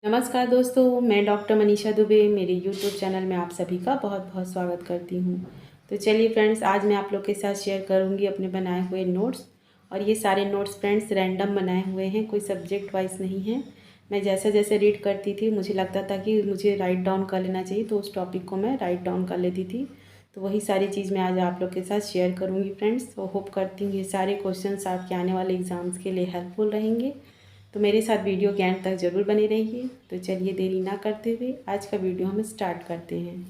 नमस्कार दोस्तों, मैं डॉक्टर मनीषा दुबे मेरे यूट्यूब चैनल में आप सभी का बहुत बहुत स्वागत करती हूँ। तो चलिए फ्रेंड्स, आज मैं आप लोग के साथ शेयर करूँगी अपने बनाए हुए नोट्स। और ये सारे नोट्स फ्रेंड्स रैंडम बनाए हुए हैं, कोई सब्जेक्ट वाइज नहीं है। मैं जैसे जैसे रीड करती थी मुझे लगता था कि मुझे राइट डाउन कर लेना चाहिए, तो उस टॉपिक को मैं राइट डाउन कर लेती थी। तो वही सारी चीज़ मैं आज आप लोग के साथ शेयर करूँगी फ्रेंड्स। तो होप करती हूँ ये सारे क्वेश्चन आपके आने वाले एग्ज़ाम्स के लिए हेल्पफुल रहेंगे। तो मेरे साथ वीडियो के एंड तक ज़रूर बने रहिए। तो चलिए देरी ना करते हुए आज का वीडियो हम स्टार्ट करते हैं।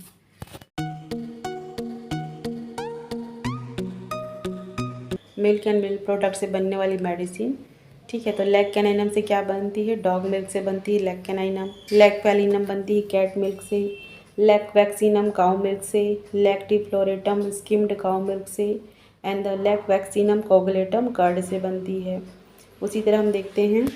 मिल्क एंड मिल्क प्रोडक्ट से बनने वाली मेडिसिन, ठीक है। तो लैक कैनाइनम से क्या बनती है? डॉग मिल्क से बनती है लैक कैनाइनम। लैक फैलिनम बनती है कैट मिल्क से। लैक वैक्सीनम काउ मिल्क से। लैक डिफ्लोरेटम स्किम्ड काउ मिल्क से। एंड द लैक वैक्सीनम कोगुलेटम कर्ड से बनती है। उसी तरह हम देखते हैं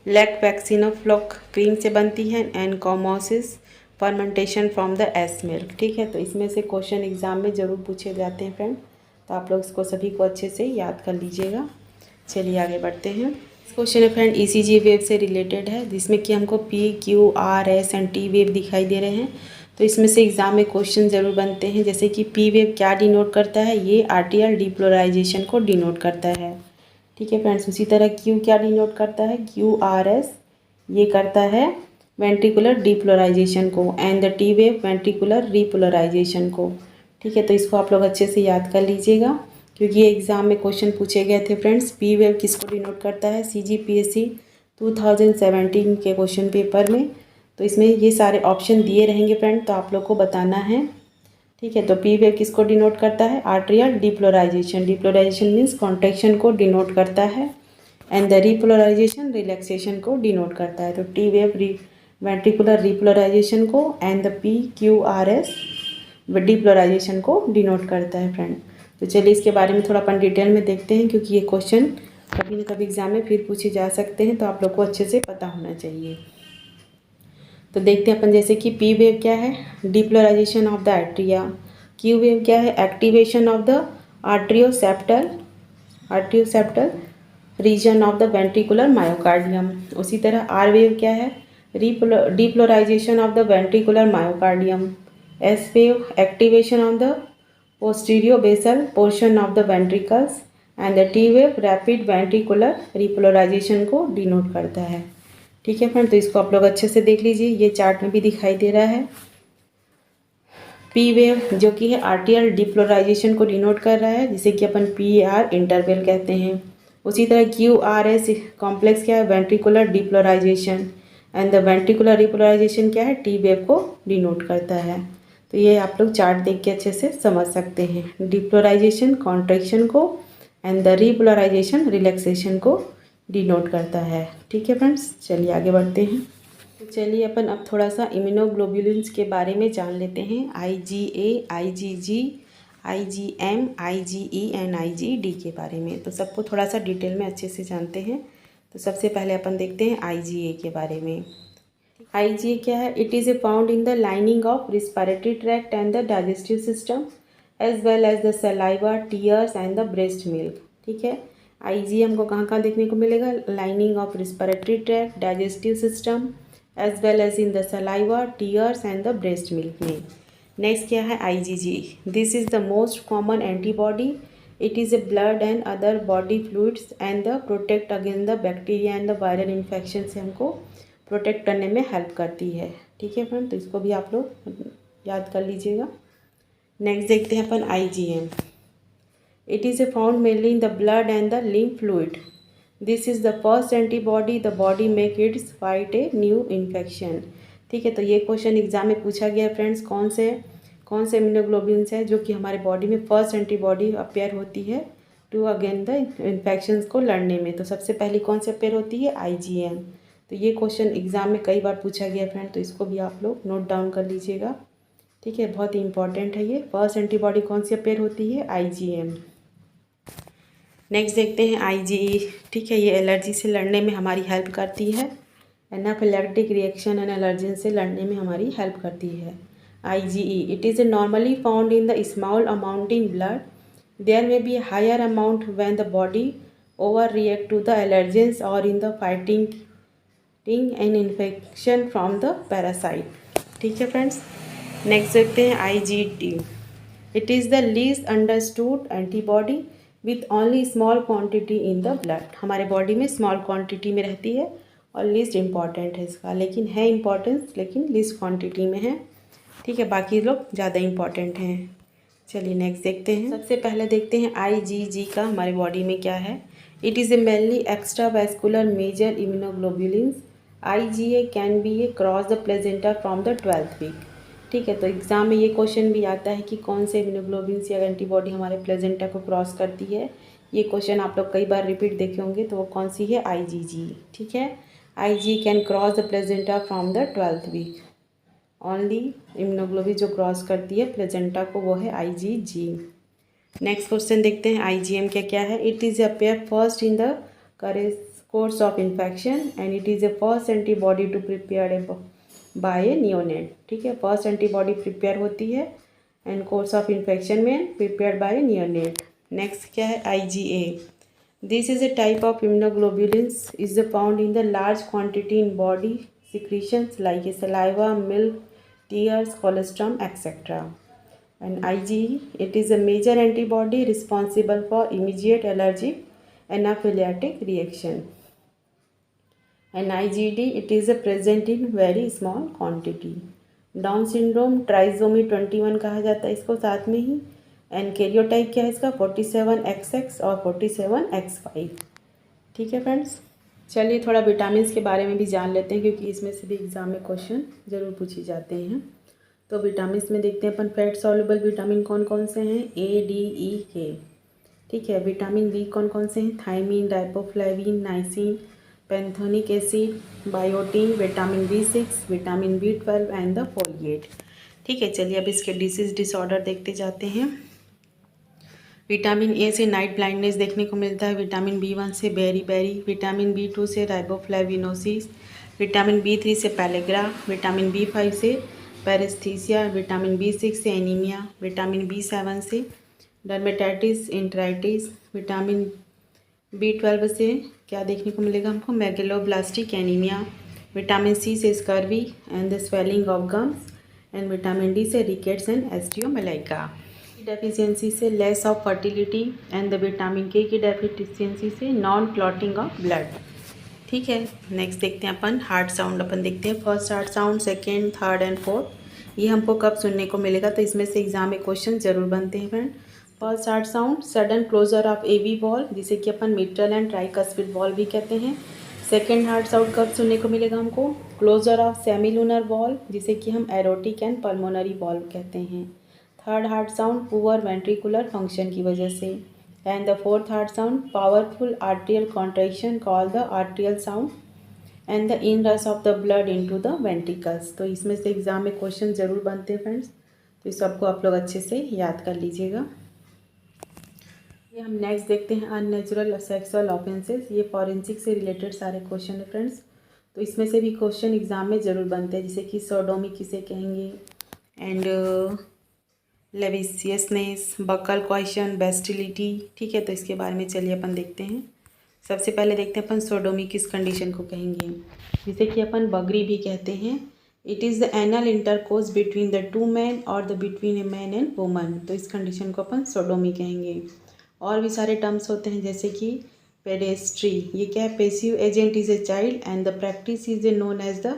लैक वैक्सीनोफ्लोक क्रीम से बनती है। And koumiss fermentation from the ass milk, ठीक है। तो इसमें से क्वेश्चन एग्जाम में ज़रूर पूछे जाते हैं फ्रेंड, तो आप लोग इसको सभी को अच्छे से याद कर लीजिएगा। चलिए आगे बढ़ते हैं। क्वेश्चन है फ्रेंड ईसीजी वेव से रिलेटेड है, जिसमें कि हमको P Q R S and T wave दिखाई दे रहे हैं। तो इसमें से एग्ज़ाम में क्वेश्चन ज़रूर बनते हैं, जैसे कि पी वेव क्या डिनोट करता है? ये आर्टियल डिपोलराइजेशन को डिनोट करता है, ठीक है फ्रेंड्स। उसी तरह क्यू क्या डिनोट करता है? क्यू आर एस ये करता है वेंट्रिकुलर डिपोलराइजेशन को। And the T wave ventricular repolarisation को, ठीक है। तो इसको आप लोग अच्छे से याद कर लीजिएगा, क्योंकि ये एग्ज़ाम में क्वेश्चन पूछे गए थे फ्रेंड्स। पी वेव किसको डिनोट करता है? CGPSC 2017 के क्वेश्चन पेपर में। तो इसमें ये सारे ऑप्शन दिए रहेंगे फ्रेंड, तो आप लोग को बताना है, ठीक है। तो पी वेव किसको डिनोट करता है? Atrial depolarisation. Depolarisation means contraction को डिनोट करता है। एंड द रिपोलराइजेशन रिलैक्सेशन को डिनोट करता है। तो टी वेव वेंट्रिकुलर रिपोलराइजेशन को, एंड द PQRS डिपोलराइजेशन को डिनोट करता है फ्रेंड। तो चलिए इसके बारे में थोड़ा अपन डिटेल में देखते हैं, क्योंकि ये क्वेश्चन कभी ना कभी एग्जाम में फिर पूछे जा सकते हैं, तो आप लोग को अच्छे से पता होना चाहिए। तो देखते हैं अपन, जैसे कि पी वेव क्या है? Depolarization of the atria. Q wave क्या है? Activation of the atrioseptal region of the ventricular myocardium. उसी तरह आर वेव क्या है? Depolarization of the ventricular myocardium. S wave activation of the posterior basal portion of the ventricles. And the T wave rapid ventricular repolarisation को denote करता है, ठीक है friend. तो इसको आप लोग अच्छे से देख लीजिए, ये चार्ट में भी दिखाई दे रहा है। पी वेव जो कि है आर्टियल डिपोलराइजेशन को डिनोट कर रहा है, जिसे कि अपन PAR इंटरवल कहते हैं। उसी तरह QRS कॉम्प्लेक्स क्या है? Ventricular depolarisation. And the ventricular repolarisation क्या है? टी वेव को डिनोट करता है। तो ये आप लोग चार्ट देख के अच्छे से समझ सकते हैं। डिपोलराइजेशन कॉन्ट्रैक्शन को, एंड द रिपोलराइजेशन रिलैक्सेशन को डिनोट करता है, ठीक है फ्रेंड्स। चलिए आगे बढ़ते हैं। तो चलिए अपन अब थोड़ा सा इम्यूनोग्लोबुलिन्स के बारे में जान लेते हैं। IgA, IgG, IgM, IgE and IgD के बारे में। तो सबको थोड़ा सा डिटेल में अच्छे से जानते हैं। तो सबसे पहले अपन देखते हैं IgA के बारे में। IgA क्या है? It is a found in the lining of respiratory tract and the digestive system as well as the saliva, tears and the breast milk, ठीक है। IgA हमको कहाँ कहाँ देखने को मिलेगा? Lining of respiratory tract, digestive system as well as in the saliva, tears and the breast milk में। Next क्या है? IgG। This is the most common antibody. It is a blood and other body fluids and the protect against the bacteria and the viral infection से हमको protect करने में help करती है, ठीक है फ्रेंड। तो इसको भी आप लोग याद कर लीजिएगा। नेक्स्ट देखते हैं अपन IgM। It is a found mainly in the blood and the lymph fluid. This is the first antibody the body make it's fight a new infection, ठीक है। तो ये क्वेश्चन एग्जाम में पूछा गया फ्रेंड्स, कौन से इम्यूनोग्लोबुलिन्स है जो कि हमारे बॉडी में फर्स्ट एंटीबॉडी अपेयर होती है टू अगेन द इन्फेक्शंस को लड़ने में। तो सबसे पहली कौन सी अपेयर होती है? IgM। तो ये क्वेश्चन एग्जाम में कई बार पूछा गया फ्रेंड, तो इसको भी आप लोग नोट डाउन कर लीजिएगा, ठीक है। बहुत ही इंपॉर्टेंट है ये। फर्स्ट एंटीबॉडी कौन सी अपेयर होती है? IgM। नेक्स्ट देखते हैं IgE, ठीक है। ये एलर्जी से लड़ने में हमारी हेल्प करती है। एनाफिलैक्टिक रिएक्शन एंड एलर्जन से लड़ने में हमारी हेल्प करती है। IgE it is normally found in the small amount in blood. There may be higher amount when the body over react to the allergens और in the fighting an infection from the parasite. ठीक है friends, next देखते हैं IgD। It is the least understood antibody with only small quantity in the blood. हमारे body में small quantity में रहती है और लीस्ट इम्पॉर्टेंट है इसका, लेकिन है इम्पॉर्टेंस, लेकिन लीस्ट क्वांटिटी में है। ठीक है, बाकी लोग ज़्यादा इम्पॉर्टेंट हैं। चलिए नेक्स्ट देखते हैं। सबसे पहले देखते हैं IgG का हमारे बॉडी में क्या है। It is a mainly extra vascular major immunoglobulins. IgA can be a cross the placenta from the 12th week. ठीक है, तो एग्ज़ाम में ये क्वेश्चन भी आता है कि कौन से इम्यूनोग्लोबुलिन्स या एंटीबॉडी हमारे प्लेजेंटा को क्रॉस करती है। ये क्वेश्चन आप लोग कई बार रिपीट देखे होंगे, तो वो कौन सी है, IgG। ठीक है, IG can cross the placenta from the 12th week. Only immunoglobin जो क्रॉस करती है प्लेजेंटा को वो है IgG। नेक्स्ट क्वेश्चन देखते हैं IgM क्या है। It is appear first in the course of infection and it is a first antibody to prepare by a neonate. ठीक है, फर्स्ट एंटीबॉडी प्रिपेयर होती है एंड कोर्स ऑफ इन्फेक्शन में prepare by a neonate. Next क्या है, IgA। This is a type of immunoglobulins is found in the large quantity in body secretions like saliva, milk, tears, colostrum, etc. And IgE, it is a major antibody responsible for immediate allergic anaphylactic reaction. And IgD, it is a present in very small quantity. Down syndrome trisomy 21 कहा जाता है इसको साथ में ही। And karyotype क्या है इसका, 47XX और 47X5। ठीक है फ्रेंड्स, चलिए थोड़ा विटामिन्स के बारे में भी जान लेते हैं, क्योंकि इसमें से भी एग्ज़ाम में क्वेश्चन ज़रूर पूछे जाते हैं। तो विटामिन्स में देखते हैं अपन फैट सॉल्युबल विटामिन कौन कौन से हैं, A, D, E, K। ठीक है, विटामिन बी कौन कौन से हैं, thiamine, riboflavin, niacin, pantothenic acid, biotin, vitamin B6, vitamin B12 and the folate. ठीक है, चलिए अब इसके डिसीज डिसऑर्डर देखते जाते हैं। विटामिन ए से नाइट ब्लाइंडनेस देखने को मिलता है, विटामिन B1 से बेरी, विटामिन B2 से राइबोफ्लेविनोसिस, विटामिन B3 से पैलेग्रा, विटामिन B5 से पैरेस्थीसिया, विटामिन B6 से एनीमिया, विटामिन B7 से डर्मेटाइटिस इंटराइटिस, विटामिन B12 से क्या देखने को मिलेगा हमको, मेगलोब्लास्टिक एनीमिया, विटामिन C से scurvy and the swelling of gums, and vitamin D से रिकेट्स एंड एस्टियोमेलाइका। डेफिशिएंसी से less of fertility and the vitamin के की डेफिशिएंसी से नॉन क्लॉटिंग ऑफ ब्लड। ठीक है, नेक्स्ट देखते हैं अपन हार्ट साउंड। अपन देखते हैं first heart sound, second, third and fourth. ये हमको कब सुनने को मिलेगा, तो इसमें से एग्जाम में क्वेश्चन जरूर बनते हैं friend. First heart sound, sudden closure of AV valve, जिसे कि अपन मिट्रल एंड ट्राइकस्पिड वॉल्व भी कहते हैं। सेकेंड हार्ट साउंड कब सुनने को मिलेगा हमको, क्लोजर ऑफ सेमिलुनर वॉल्व, जिसे कि हम एरोटिक एंड पल्मोनरी वॉल्व कहते हैं। Third heart sound poor ventricular function की वजह से। And the fourth heart sound powerful atrial contraction call the atrial sound and the inrush of the blood into the ventricles. तो इसमें से exam में question जरूर बनते हैं फ्रेंड्स, तो इस सबको आप लोग अच्छे से याद कर लीजिएगा। ये हम नेक्स्ट देखते हैं अननेचुरल सेक्सुअल ऑफेंसेस। ये फॉरेंसिक से रिलेटेड सारे क्वेश्चन है फ्रेंड्स, तो इसमें से भी क्वेश्चन एग्जाम में ज़रूर बनते हैं, जैसे कि सोडोमी किसे कहेंगे, एंड लेविसियसनेस, बकल क्वेश्चन, बेस्टिलिटी। ठीक है, तो इसके बारे में चलिए अपन देखते हैं। सबसे पहले देखते हैं अपन सोडोमी किस कंडीशन को कहेंगे, जिसे कि अपन बगरी भी कहते हैं। It is the anal intercourse between the two man और the between a man and woman, तो इस कंडीशन को अपन सोडोमी कहेंगे। और भी सारे टर्म्स होते हैं, जैसे कि पेडेस्ट्री, ये क्या है, passive agent is a child and the practice is a known as the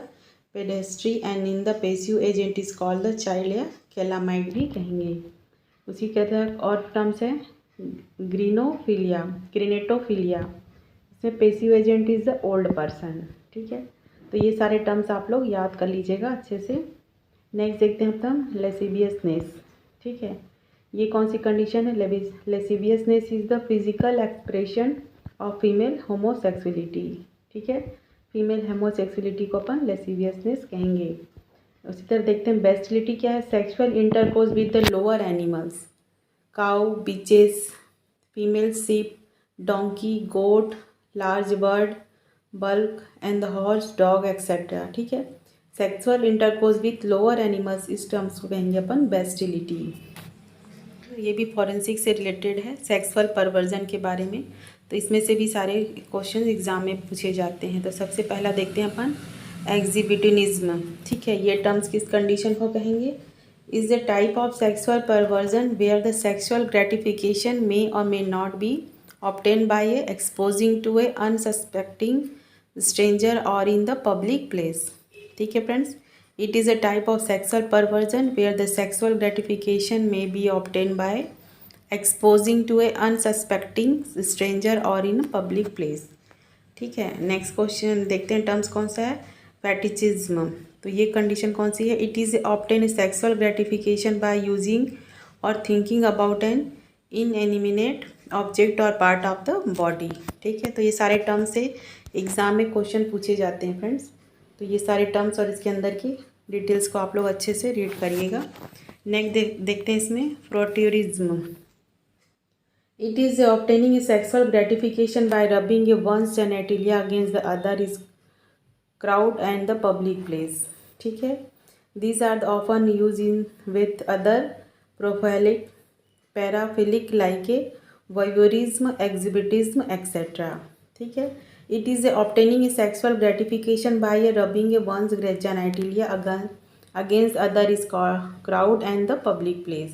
pederasty and in the passive agent is called the child या कैलामाइड भी कहेंगे। उसी के तरह और टर्म्स है ग्रीनोफिलिया, क्रिनेटोफिलिया, इसमें passive agent is the old person. ठीक है, तो ये सारे टर्म्स आप लोग याद कर लीजिएगा अच्छे से। नेक्स्ट देखते हैं हम लेसिबियसनेस। ठीक है, ये कौन सी कंडीशन है, lesbianism is the physical expression of female homosexuality. ठीक है, फीमेल होमोसेक्सुअलिटी को अपन लेसिबियसनेस कहेंगे। उसी तरह देखते हैं बेस्टिलिटी क्या है, sexual intercourse with the lower animals, cow, bitches, female sheep, donkey, goat, large bird, bulk and the horse, dog etcetera. ठीक है, sexual intercourse with lower animals, इस टर्म्स को कहेंगे अपन बेस्टिलिटी। ये भी फॉरेंसिक से रिलेटेड है, सेक्सुअल परवर्जन के बारे में। तो इसमें से भी सारे क्वेश्चन एग्ज़ाम में पूछे जाते हैं। तो सबसे पहला देखते हैं अपन एक्जिबिटिनिज्म। ठीक है, ये टर्म्स किस कंडीशन को कहेंगे? Is the type of sexual perversion where the sexual gratification may or may not be obtained by exposing to a unsuspecting stranger or in the public place। ठीक है friends, it is a type of sexual perversion where the sexual gratification may be obtained by exposing to a unsuspecting stranger or in a public place। ठीक है, next question देखते हैं terms कौन सा है? फेटिचिज्म। तो ये कंडीशन कौन सी है? It is obtain sexual gratification by using or thinking about an inanimate object or part of the body. ठीक है, तो ये सारे टर्म्स से एग्ज़ाम में क्वेश्चन पूछे जाते हैं फ्रेंड्स। तो ये सारे टर्म्स और इसके अंदर की डिटेल्स को आप लोग अच्छे से रीड करिएगा। नेक्स्ट देखते हैं इसमें frotteurism. It is obtaining a sexual gratification by rubbing a one's genitalia against the other is crowd and the public place. ठीक है, these are often use in with other prolific paraphilic like a voyeurism, exhibitionism etcetera. ठीक है, it is obtaining a sexual gratification by a rubbing a one's genitalia against other is crowd and the public place.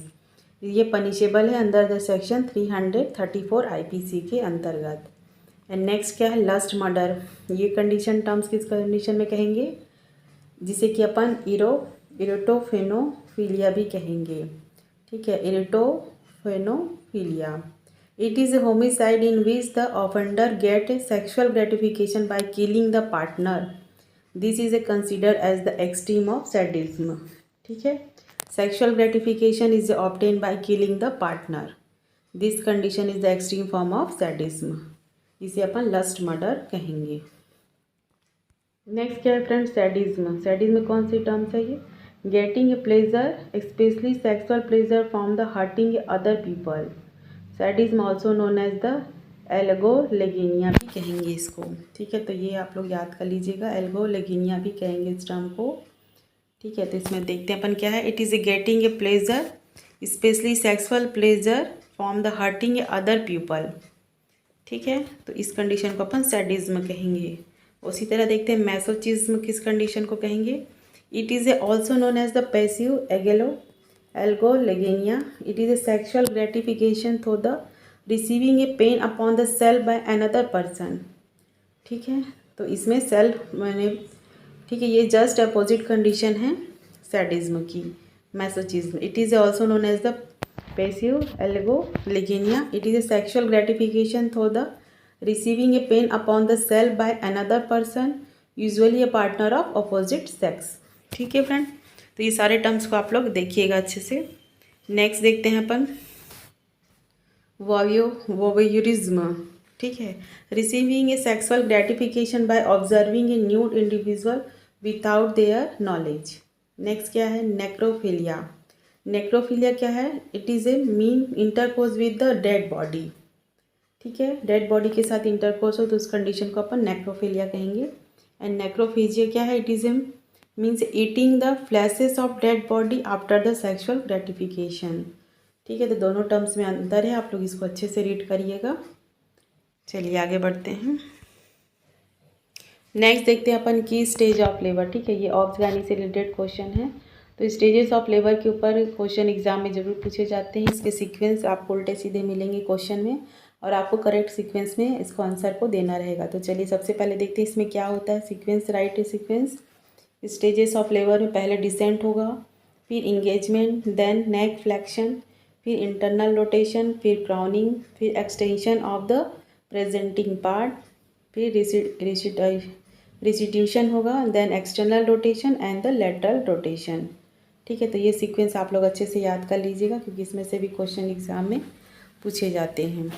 ये punishable है under the section 334 IPC के अंतर्गत। And next क्या है? Lust murder. ये condition terms किस condition में कहेंगे? जिसे कि अपन इरोटोफेनोफिलिया भी कहेंगे। ठीक है, इरोटोफेनोफिलिया। It is a homicide in which the offender get a sexual gratification by killing the partner. This is considered as the extreme of sadism। ठीक है, sexual gratification is obtained by killing the partner. This condition is the extreme form of sadism। इसे अपन lust murder कहेंगे। Next क्या है friends? Sadism. Sadism कौन सी terms है ये? Getting a pleasure, specially sexual pleasure from the hurting other people. Sadism also known as the algolagnia भी कहेंगे इसको। ठीक है, तो ये आप लोग याद कर लीजिएगा, एल्गोलेगिनिया भी कहेंगे इस टर्म को। ठीक है, तो इसमें देखते हैं अपन क्या है। It is A getting a pleasure, specially sexual pleasure from the hurting other people. ठीक है, तो इस कंडीशन को अपन सैडिज्म कहेंगे। उसी तरह देखते हैं मैसोचिज्म किस कंडीशन को कहेंगे? It is a also known as the passive algolagnia. It is a sexual gratification through the receiving a pain upon the self by another person। ठीक है, तो इसमें सेल्फ मैंने, ठीक है, ये जस्ट अपोजिट कंडीशन है सैडिज्म की, masochism. It is also known as the passive algolagnia. It is a sexual gratification through the receiving a pain upon the self by another person, usually a partner of opposite sex. ठीक है friend, तो ये सारे terms को आप लोग देखिएगा अच्छे से। नेक्स्ट देखते हैं अपन वॉयरिज्म। ठीक है, receiving A sexual gratification by observing A nude individual without their knowledge. Next क्या है? नेक्रोफिलिया। नेक्रोफिलिया क्या है? It is A mean intercourse with the dead body. ठीक है, डेड बॉडी के साथ इंटरकोर्स हो तो उस कंडीशन को अपन नेक्रोफिलिया कहेंगे। एंड नेक्रोफेजिया क्या है? It is A means eating the flashes of dead body after the sexual gratification. ठीक है, तो दोनों टर्म्स में अंतर है, आप लोग इसको अच्छे से रीड करिएगा। चलिए आगे बढ़ते हैं। नेक्स्ट देखते हैं अपन की स्टेज ऑफ लेबर। ठीक है, ये ऑब्सगानी से रिलेटेड क्वेश्चन है। तो स्टेजेस ऑफ लेबर के ऊपर क्वेश्चन एग्जाम में जरूर पूछे जाते हैं। इसके सीक्वेंस आपको उल्टे सीधे मिलेंगे क्वेश्चन में और आपको करेक्ट सीक्वेंस में इसको आंसर को देना रहेगा। तो चलिए सबसे पहले देखते हैं इसमें क्या होता है। Sequence, right sequence. Stages of labour में पहले डिसेंट होगा, फिर इंगेजमेंट, देन नेक फ्लेक्शन, फिर इंटरनल रोटेशन, फिर क्राउनिंग, फिर extension of the presenting part, फिर रिस्टिट्यूशन होगा, then external rotation and the lateral rotation. ठीक है, तो ये सीक्वेंस आप लोग अच्छे से याद कर लीजिएगा क्योंकि इसमें से भी क्वेश्चन एग्जाम में पूछे जाते हैं।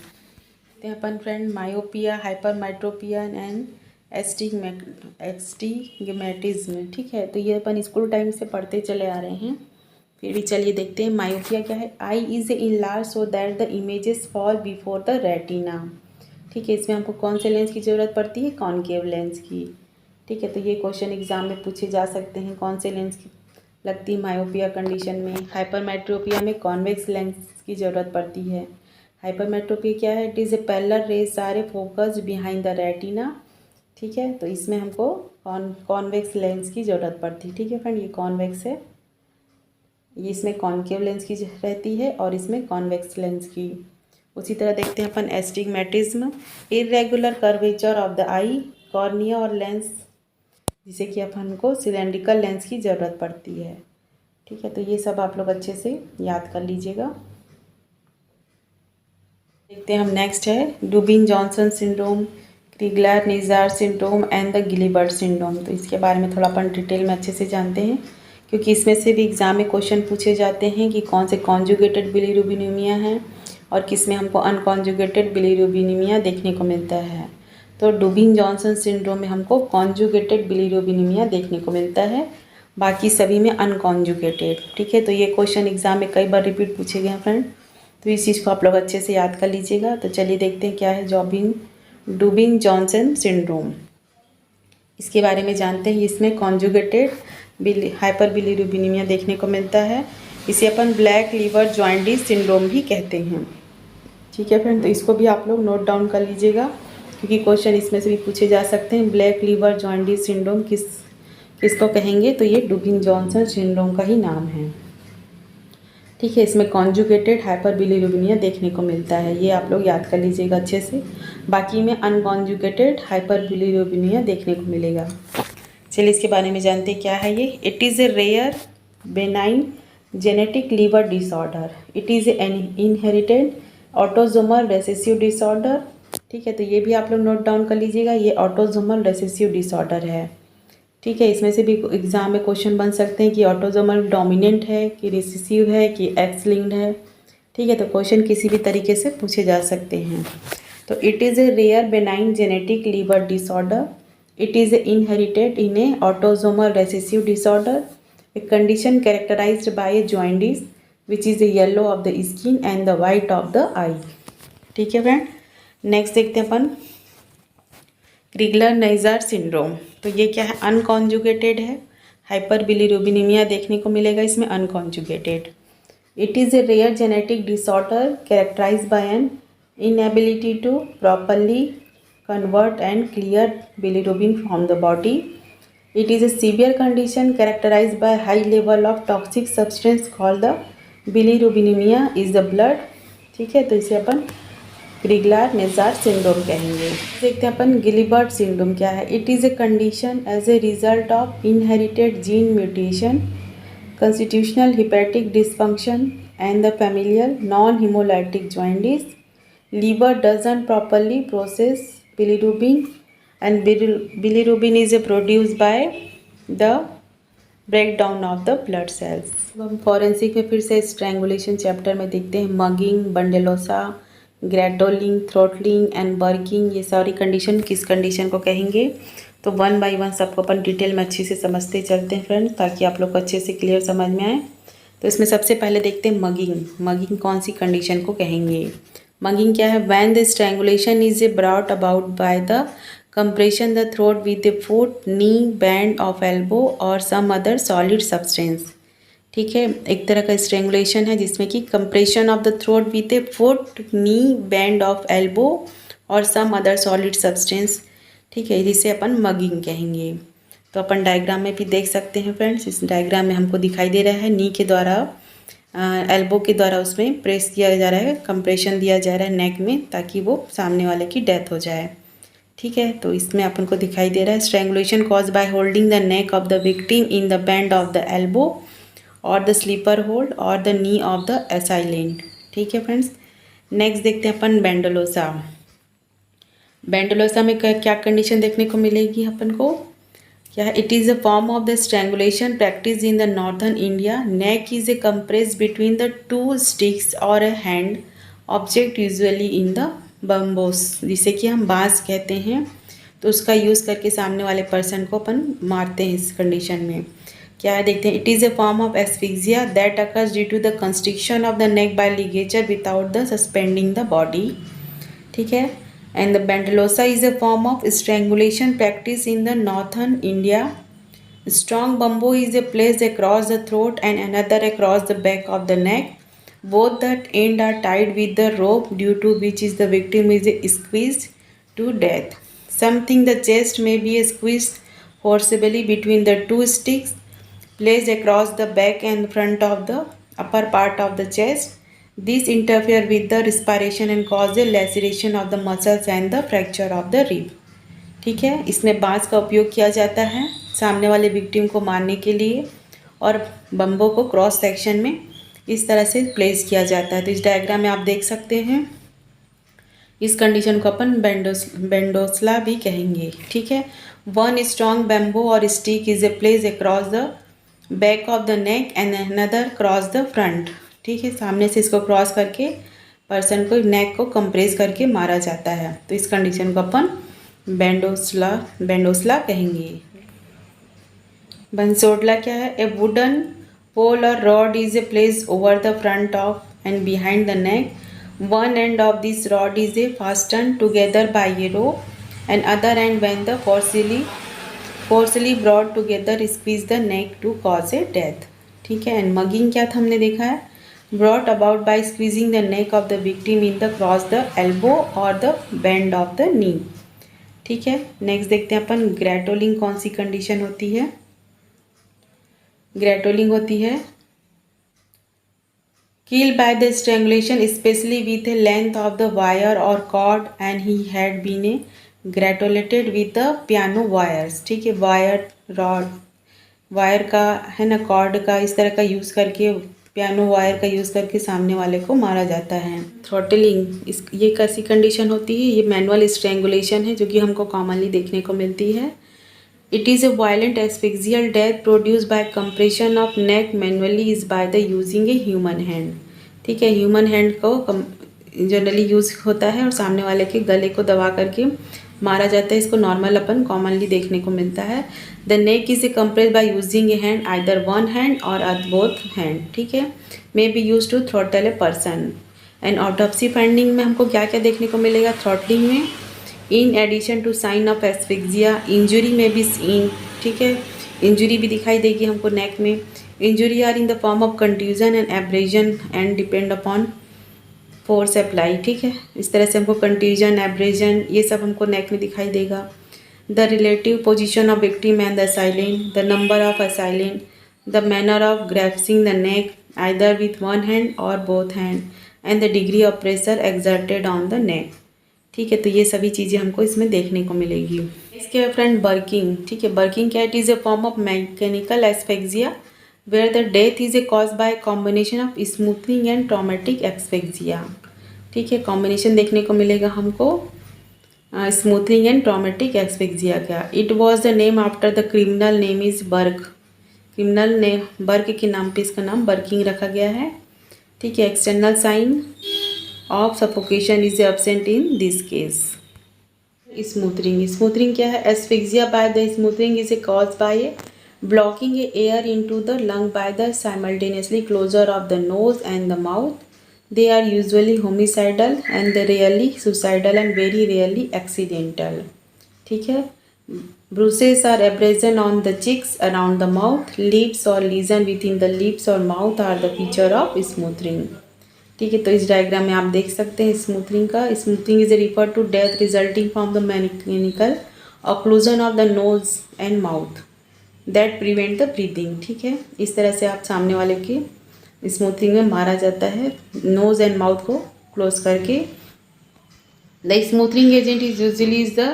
तो अपन friend myopia, hypermetropia and astigmatism. ठीक है, तो ये अपन स्कूल टाइम से पढ़ते चले आ रहे हैं। फिर भी चलिए देखते हैं मायोपिया क्या है। Eye is enlarge so that the images fall before the retina. ठीक है, इसमें हमको कौन से लेंस की ज़रूरत पड़ती है? कॉनकेव लेंस की। ठीक है, तो ये क्वेश्चन एग्जाम में पूछे जा सकते हैं। कौन से लेंस की लगती है मायोपिया कंडीशन में? हाइपरमेट्रोपिया में कॉन्वेक्स लेंस की ज़रूरत पड़ती है। हाइपरमेट्रोपी क्या है? It is a parallel rays are a focused behind the retina. ठीक है, तो इसमें हमको कॉन्वेक्स लेंस की ज़रूरत पड़ती है। ठीक है फ्रेंड, ये कॉन्वेक्स है, ये इसमें कॉन्केव लेंस की रहती है और इसमें कॉन्वेक्स लेंस की। उसी तरह देखते हैं अपन astigmatism, irregular curvature of the eye, cornea और लेंस, जिसे कि अपन को सिलेंड्रिकल लेंस की ज़रूरत पड़ती है। ठीक है, तो ये सब आप लोग अच्छे से याद कर लीजिएगा। देखते हैं हम नेक्स्ट है Dubin Johnson syndrome, Crigler Najjar syndrome and the Gilbert syndrome. तो इसके बारे में थोड़ा अपन डिटेल में अच्छे से जानते हैं, क्योंकि इसमें से भी एग्ज़ाम में क्वेश्चन पूछे जाते हैं कि कौन से कॉन्जुगेटेड बिलीरुबिनेमिया है और किस में हमको अनकॉन्जुगेटेड बिलीरुबिनेमिया देखने को मिलता है। तो डुबिन जॉनसन सिंड्रोम में हमको कॉन्जुगेटेड बिलीरुबिनेमिया देखने को मिलता है, बाकी सभी में अनकॉन्जुगेटेड। ठीक है, तो ये क्वेश्चन एग्जाम में कई बार रिपीट पूछे गए हैं फ्रेंड, तो इस चीज़ को आप लोग अच्छे से याद कर लीजिएगा। तो चलिए देखते हैं क्या है डुबिन जॉनसन सिंड्रोम। इसके बारे में जानते हैं। इसमें कॉन्जुगेटेड हाइपर बिलीरुबिनेमिया देखने को मिलता है। इसे अपन ब्लैक लीवर जॉइंटिस सिंड्रोम भी कहते हैं। ठीक है फ्रेंड, तो इसको भी आप लोग नोट डाउन कर लीजिएगा, क्योंकि क्वेश्चन इसमें से भी पूछे जा सकते हैं। ब्लैक लीवर जॉइंटिस सिंड्रोम किसको कहेंगे? तो ये डुबिन जॉनसन सिंड्रोम का ही नाम है। ठीक है, इसमें कॉन्जुगेटेड हाइपर बिलीरुबिनिया देखने को मिलता है, ये आप लोग याद कर लीजिएगा अच्छे से। बाकी में अनकॉन्जुगेटेड हाइपर बिलीरुबिनिया देखने को मिलेगा। चलिए इसके बारे में जानते हैं क्या है ये। It is a rare benign genetic liver disorder. It is an inherited autosomal recessive disorder. ठीक है, तो ये भी आप लोग नोट डाउन कर लीजिएगा, ये ऑटोजोमल रेसेसिव डिसऑर्डर है। ठीक है, इसमें से भी एग्जाम में क्वेश्चन बन सकते हैं कि ऑटोजोमल डोमिनेंट है कि रिसेसिव है कि एक्स लिंक्ड है। ठीक है, तो क्वेश्चन किसी भी तरीके से पूछे जा सकते हैं। तो it is a rare benign genetic liver disorder. It is inherited in a autosomal recessive disorder, a condition characterized by a jaundice which is a yellow of the skin and the white of the eye. ठीक है friend, next देखते हैं अपन क्रीगलर नाइज़ार syndrome. तो ये क्या है? Unconjugated है, hyper बिलीरुबिनेमिया देखने को मिलेगा इसमें unconjugated. It is a rare genetic disorder characterized by an inability to properly convert and clear bilirubin from the body. It is a severe condition characterized by high level of toxic substance called the bilirubinemia is the blood. ठीक है, तो इसे अपन क्रीगलर नाइज़ार syndrome कहेंगे। देखते हैं अपन गिलीबर्ट syndrome क्या है। It is a condition as a result of inherited gene mutation, constitutional hepatic dysfunction and the familial non-hemolytic jaundice. Liver doesn't properly process bilirubin and bilirubin is produced by the breakdown of the blood cells. हम forensic में फिर से strangulation chapter में देखते हैं mugging, बंडेलोसा, ग्रेडोलिंग, throttling and बर्किंग, ये सारी condition किस कंडीशन को कहेंगे। तो वन बाय वन सबको अपन डिटेल में अच्छे से समझते चलते हैं फ्रेंड, ताकि आप लोग को अच्छे से क्लियर समझ में आए। तो इसमें सबसे पहले देखते हैं मगिंग। मगिंग कौन सी कंडीशन को कहेंगे? मगिंग क्या है? When the strangulation is a brought about by the compression the throat with A foot, knee, band of elbow और सम अदर सॉलिड सब्सटेंस। ठीक है, एक तरह का स्ट्रैंगुलेशन है जिसमें कि compression of the throat with A foot, knee, band of elbow और सम अदर सॉलिड सब्सटेंस। ठीक है, जिसे अपन मगिंग कहेंगे। तो अपन डायग्राम में भी देख सकते हैं फ्रेंड्स, इस डायग्राम में हमको दिखाई दे रहा है नी के द्वारा एल्बो के द्वारा उसमें प्रेस किया जा रहा है, कंप्रेशन दिया जा रहा है नेक में, ताकि वो सामने वाले की डेथ हो जाए। ठीक है, तो इसमें अपन को दिखाई दे रहा है strangulation cause by holding the neck of the victim in the band of the elbow और द स्लीपर होल्ड और the knee of the assailant. ठीक है फ्रेंड्स, नेक्स्ट देखते हैं अपन बैंडोलोसा। बैंडोलोसा में क्या कंडीशन देखने को मिलेगी अपन को? क्या है? It is a form of the strangulation practice in the northern India. Neck is a compress between the two sticks और a hand object usually in the bamboos, जिसे कि हम बांस कहते हैं। तो उसका यूज़ करके सामने वाले पर्सन को अपन मारते हैं इस कंडीशन में। क्या है देखते हैं। It is a form of asphyxia that occurs due to the constriction of the neck by ligature without the suspending the body. ठीक है, and the bandelosa is a form of strangulation practice in the northern India. Strong bamboo is placed across the throat and another across the back of the neck. Both that end are tied with the rope, due to which is the victim is squeezed to death. Something the chest may be squeezed forcibly between the two sticks placed across the back and front of the upper part of the chest. This interfere with the respiration and cause a laceration of the muscles and the fracture of the rib. ठीक है, इसमें बांस का उपयोग किया जाता है सामने वाले विक्टिम को मारने के लिए और बम्बों को क्रॉस सेक्शन में इस तरह से प्लेस किया जाता है। तो इस डायग्राम में आप देख सकते हैं, इस कंडीशन को अपन बेंडोसला भी कहेंगे। ठीक है, वन स्ट्रॉन्ग बैम्बो और stick is a place across the back of the neck and another cross the front. ठीक है, सामने से इसको क्रॉस करके पर्सन को नेक को कंप्रेस करके मारा जाता है। तो इस कंडीशन को अपन बेंडोसला कहेंगे। बंसोडला क्या है? ए वुडन पोल और rod is a place over the front of and behind the neck. One end of this rod is fastened together by a rope, and other end when the forcibly brought together squeeze the neck to cause a death. ठीक है, and mugging क्या था हमने देखा है? Brought about by squeezing the neck of the victim in the cross the elbow or the bend of the knee. ठीक है, next देखते हैं अपन ग्रेटोलिंग कौन सी कंडीशन होती है। ग्रेटोलिंग होती है kill by the strangulation, especially with a length of the wire or cord, and he had been gratulated with the piano wires. ठीक है, वायर का है ना, कॉर्ड का इस तरह का यूज़ करके, पियानो वायर का यूज़ करके सामने वाले को मारा जाता है। थ्रॉटलिंग ये कैसी कंडीशन होती है? ये मैनुअल स्ट्रेंगुलेशन है जो कि हमको कॉमनली देखने को मिलती है। It is A violent asphyxial death produce by compression of neck manually is by the using a human hand. ठीक है, ह्यूमन हैंड को जनरली यूज़ होता है और सामने वाले के गले को दबा करके मारा जाता है। इसको नॉर्मल अपन कॉमनली देखने को मिलता है। The neck is a compress by using a hand, either one hand और बोथ हैंड। ठीक है, may be use to throttle a person. And autopsy finding में हमको क्या क्या देखने को मिलेगा? थ्रॉटलिंग में in addition to sign of asphyxia injury में भी सीन। ठीक है, इंजुरी भी दिखाई देगी हमको नेक में। Injury are in the form of contusion and abrasion and depend upon force apply. ठीक है, इस तरह से हमको कंट्यूजन, एब्रेजन ये सब हमको नेक में दिखाई देगा। The relative position of victim and the assailant, the number of assailant, the manner of grasping the neck either with one hand और both hand, and the degree of pressure exerted on the neck. ठीक है, तो ये सभी चीज़ें हमको इसमें देखने को मिलेगी। इसके फ्रेंड बर्किंग। ठीक है, बर्किंग क्या? It is a form of mechanical asphyxia where the death is a cause by combination of smoothening and traumatic asphyxia. ठीक है, कॉम्बिनेशन देखने को मिलेगा हमको स्मूथनिंग एंड ट्रॉमेटिक एस्फेक्सिया का। It was the name after the criminal name is Burke. Criminal name Burke के नाम पे इसका नाम बर्किंग रखा गया है। ठीक है, external sign of suffocation is absent in this case. Smoothening क्या है? Asphyxia by the smoothening is a cause by blocking air into the lung by the simultaneously closure of the nose and the mouth. They are usually homicidal and they rarely suicidal and very rarely accidental. ठीक है, bruises or abrasion on the cheeks, around the mouth, lips or lesion within the lips or mouth are the feature of smoothing. ठीक है, तो इस diagram में आप देख सकते हैं स्मूथनिंग का। Smoothening is refer to death resulting from the mechanical occlusion of the nose and mouth that prevent the breathing. ठीक है, इस तरह से आप सामने वाले के स्मूथनिंग में मारा जाता है, नोज एंड माउथ को क्लोज करके। The smoothening agent is usually is the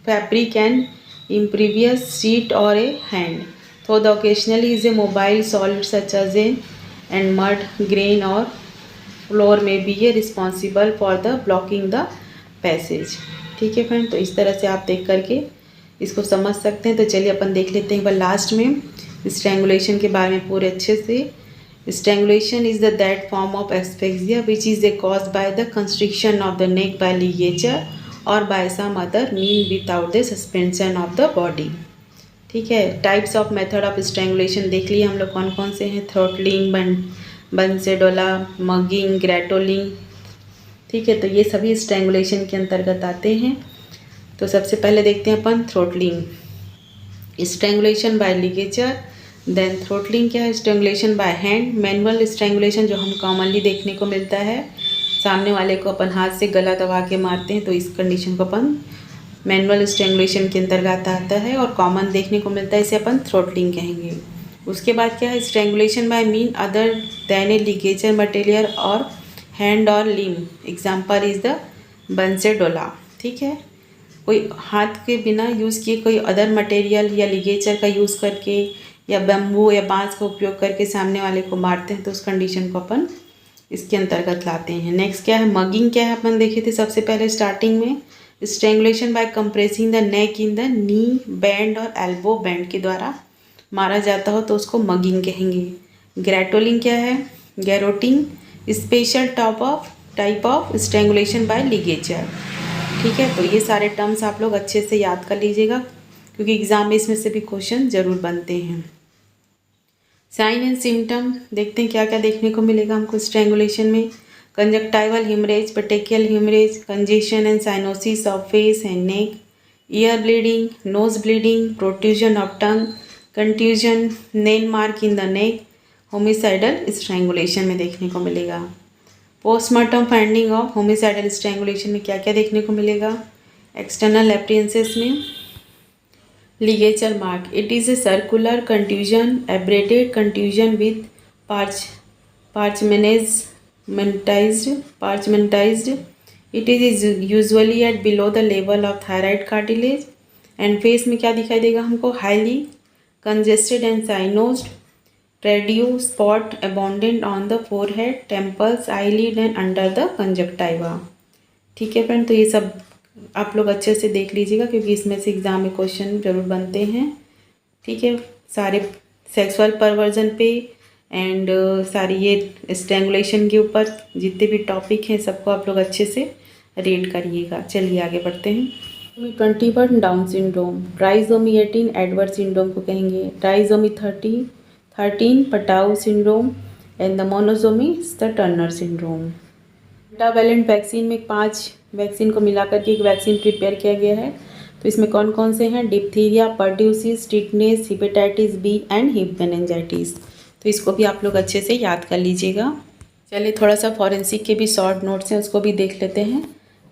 fabric and impervious sheet or a hand, though the occasionally is a mobile solid such as a and mud, grain or floor may be responsible for the blocking the passage. ठीक है friend, तो इस तरह से आप देख करके इसको समझ सकते हैं। तो चलिए अपन देख लेते हैं एक बार लास्ट में स्ट्रैंगुलेशन के बारे में पूरे अच्छे से। Strangulation is the that form of asphyxia which is a cause by the constriction of the neck by ligature और by some other mean without the suspension of the body. ठीक है, types of method of strangulation देख लिए हम लोग कौन कौन से हैं। Throttling, bansdola, mugging, garrotting. ठीक है, तो ये सभी स्ट्रैंगुलेशन के अंतर्गत आते हैं। तो सबसे पहले देखते हैं अपन throttling. Strangulation by ligature, then throttling क्या है, strangulation by hand, manual strangulation जो हम कॉमनली देखने को मिलता है, सामने वाले को अपन हाथ से गला दबा के मारते हैं, तो इस कंडीशन को अपन मैनुअल स्ट्रेंगुलेशन के अंतर्गत आता है और कॉमन देखने को मिलता है, इसे अपन थ्रोटलिंग कहेंगे। उसके बाद क्या है, strangulation by mean other than a ligature material और हैंड और limb, example is the bansdola. ठीक है, कोई हाथ के बिना यूज़ किए कोई अदर मटेरियल या लिगेचर का यूज़ करके या बम्बू या बांस का उपयोग करके सामने वाले को मारते हैं, तो उस कंडीशन को अपन इसके अंतर्गत लाते हैं। नेक्स्ट क्या है, मगिंग क्या है, अपन देखे थे सबसे पहले स्टार्टिंग में, strangulation by compressing the neck in the knee bend और एल्बो बैंड के द्वारा मारा जाता हो तो उसको मगिंग कहेंगे। ग्रेटोलिंग क्या है, garrotting, special type of strangulation by ligature. ठीक है, तो ये सारे टर्म्स आप लोग अच्छे से याद कर लीजिएगा क्योंकि एग्जाम में इसमें से भी क्वेश्चन जरूर बनते हैं। साइन एंड सिम्टम देखते हैं क्या क्या देखने को मिलेगा हमको स्ट्रेंगुलेशन में। Conjunctival haemorrhage, petechial haemorrhage, congestion and cyanosis of face and neck, ear bleeding, nose bleeding, protrusion of tongue, contusion, nail mark in the neck, homicidal strangulation में देखने को मिलेगा। Postmortem finding of homicidal strangulation में क्या क्या देखने को मिलेगा, एक्सटर्नल एप्रियंसेस में ligature mark, it is a circular contusion, abraded contusion with parchmentized. It is usually at below the level of thyroid cartilage. And face में क्या दिखाई देगा हमको, highly congested and cyanosed, radio spot abundant on the forehead, temples, eyelid and under the conjunctiva. ठीक है friend, तो ये सब आप लोग अच्छे से देख लीजिएगा क्योंकि इसमें से एग्ज़ाम में क्वेश्चन जरूर बनते हैं। ठीक है, सारे सेक्सुअल परवर्जन पे एंड सारी ये स्ट्रेंगुलेशन के ऊपर जितने भी टॉपिक हैं सबको आप लोग अच्छे से रीड करिएगा। चलिए आगे बढ़ते हैं। 21 Down syndrome, trisomy 18 Edward syndrome को कहेंगे, trisomy 13 Patau syndrome and the monosomy the Turner syndrome. Pentavalent vaccine में 5 वैक्सीन को मिलाकर के एक वैक्सीन प्रिपेयर किया गया है, तो इसमें कौन कौन से हैं, diphtheria, pertussis, tetanus, hepatitis B and Hib meningitis. तो इसको भी आप लोग अच्छे से याद कर लीजिएगा। चलिए थोड़ा सा फॉरेंसिक के भी शॉर्ट नोट्स हैं उसको भी देख लेते हैं।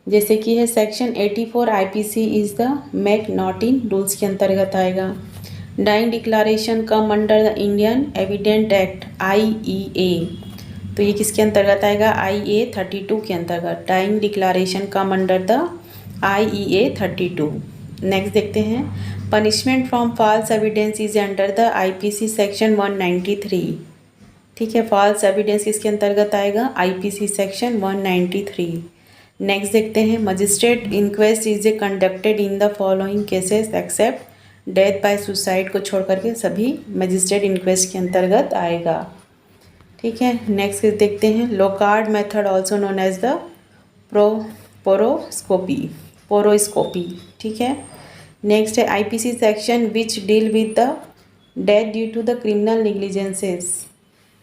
जैसे कि है section 84 IPC is the make not in rules के अंतर्गत आएगा। Dying declaration come under the Indian evident act IEA, तो ये किसके अंतर्गत आएगा, IA 32 के अंतर्गत। Dying declaration come under the IEA 32। Next देखते हैं, punishment from false evidence is under the IPC section 193। ठीक है, फॉल्स एविडेंस किसके अंतर्गत आएगा, IPC सेक्शन 193। नेक्स्ट देखते हैं, magistrate inquest is a conducted in the following cases except death by suicide को छोड़ करके सभी मजिस्ट्रेट इंक्वेस्ट के अंतर्गत आएगा। ठीक है, नेक्स्ट देखते हैं, Locard method also known as the poroscopy. ठीक है, नेक्स्ट है IPC section which deal with the death due to the criminal negligences,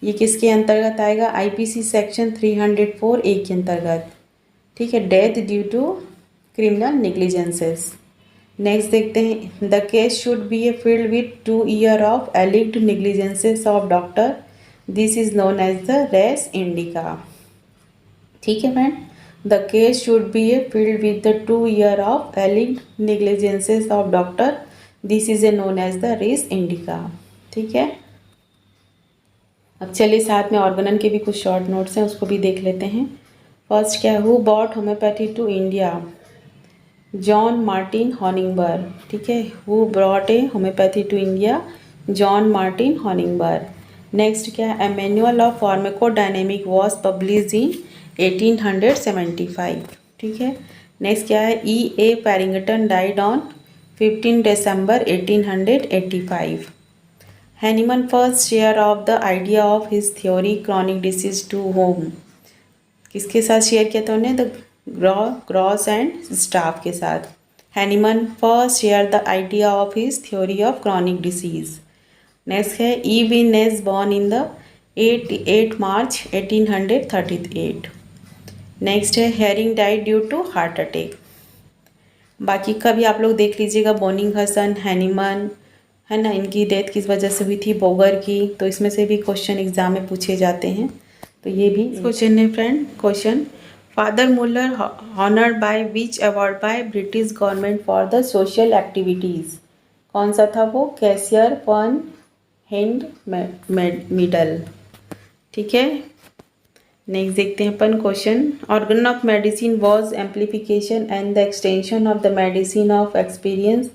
ये किसके अंतर्गत आएगा, IPC सेक्शन 304A के अंतर्गत। ठीक है, death due to criminal negligences. Next देखते हैं, the case should be a filed with 2 years of alleged negligences of doctor, this is known as the res indica. ठीक है friend, the case should be a filed with the 2 years of alleged negligences of doctor, this is a known as the res indica. ठीक है, अब चलिए साथ में Organon के भी कुछ शॉर्ट नोट्स हैं उसको भी देख लेते हैं। फर्स्ट क्या है, who bought homeopathy to India, John Martin Honigberger. ठीक है, who brought a homeopathy to India, John Martin Honigberger. Next क्या है, a manual of pharmacodynamic was publish in 1875। ठीक है, नेक्स्ट क्या है, E.A. Farrington died on 15 December 1885। Hahnemann first share of the idea of his theory chronic disease to whom, किसके साथ share किया था उन्हें, द ग्रॉस एंड स्टाफ के साथ। Hahnemann first share the idea of his theory of chronic disease. Next है, E.V. Nash born in the 8 March 1838। Next है, Hering died due to heart attack. बाकी का भी आप लोग देख लीजिएगा, बोनिंग हसन, हैनीमन, है ना, इनकी डेथ किस वजह से हुई थी, बोगर की। तो इसमें से भी क्वेश्चन एग्जाम में पूछे जाते हैं। तो ये भी क्वेश्चन है friend. Question, father Muller honoured by which award by British government for the social activities. कौन सा था वो, कैसियर वन हैंड मेडल। ठीक है, नेक्स्ट देखते हैं अपन question, organ of medicine was amplification and the extension of the medicine of experience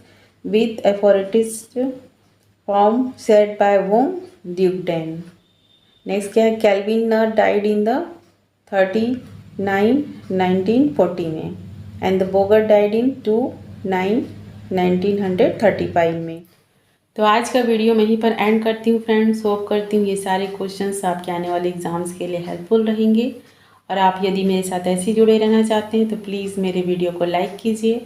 with aphorist form set by वोम ड्यूकडेन। नेक्स्ट क्या है, Calvin Knerr died in the 1940 में and the Boger died in 1935 में। तो आज का वीडियो मैं यहीं पर एंड करती हूँ फ्रेंड्स। होप करती हूँ ये सारे क्वेश्चंस आपके आने वाले एग्ज़ाम्स के लिए हेल्पफुल रहेंगे। और आप यदि मेरे साथ ऐसे जुड़े रहना चाहते हैं तो प्लीज़ मेरे वीडियो को लाइक कीजिए,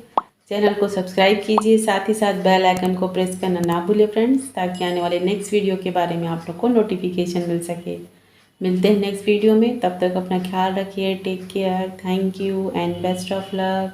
चैनल को सब्सक्राइब कीजिए, साथ ही साथ बेल आइकन को प्रेस करना ना भूलें फ्रेंड्स, ताकि आने वाले नेक्स्ट वीडियो के बारे में आप लोग को नोटिफिकेशन मिल सके। मिलते हैं नेक्स्ट वीडियो में, तब तक अपना ख्याल रखिए। Take care, thank you and best of luck.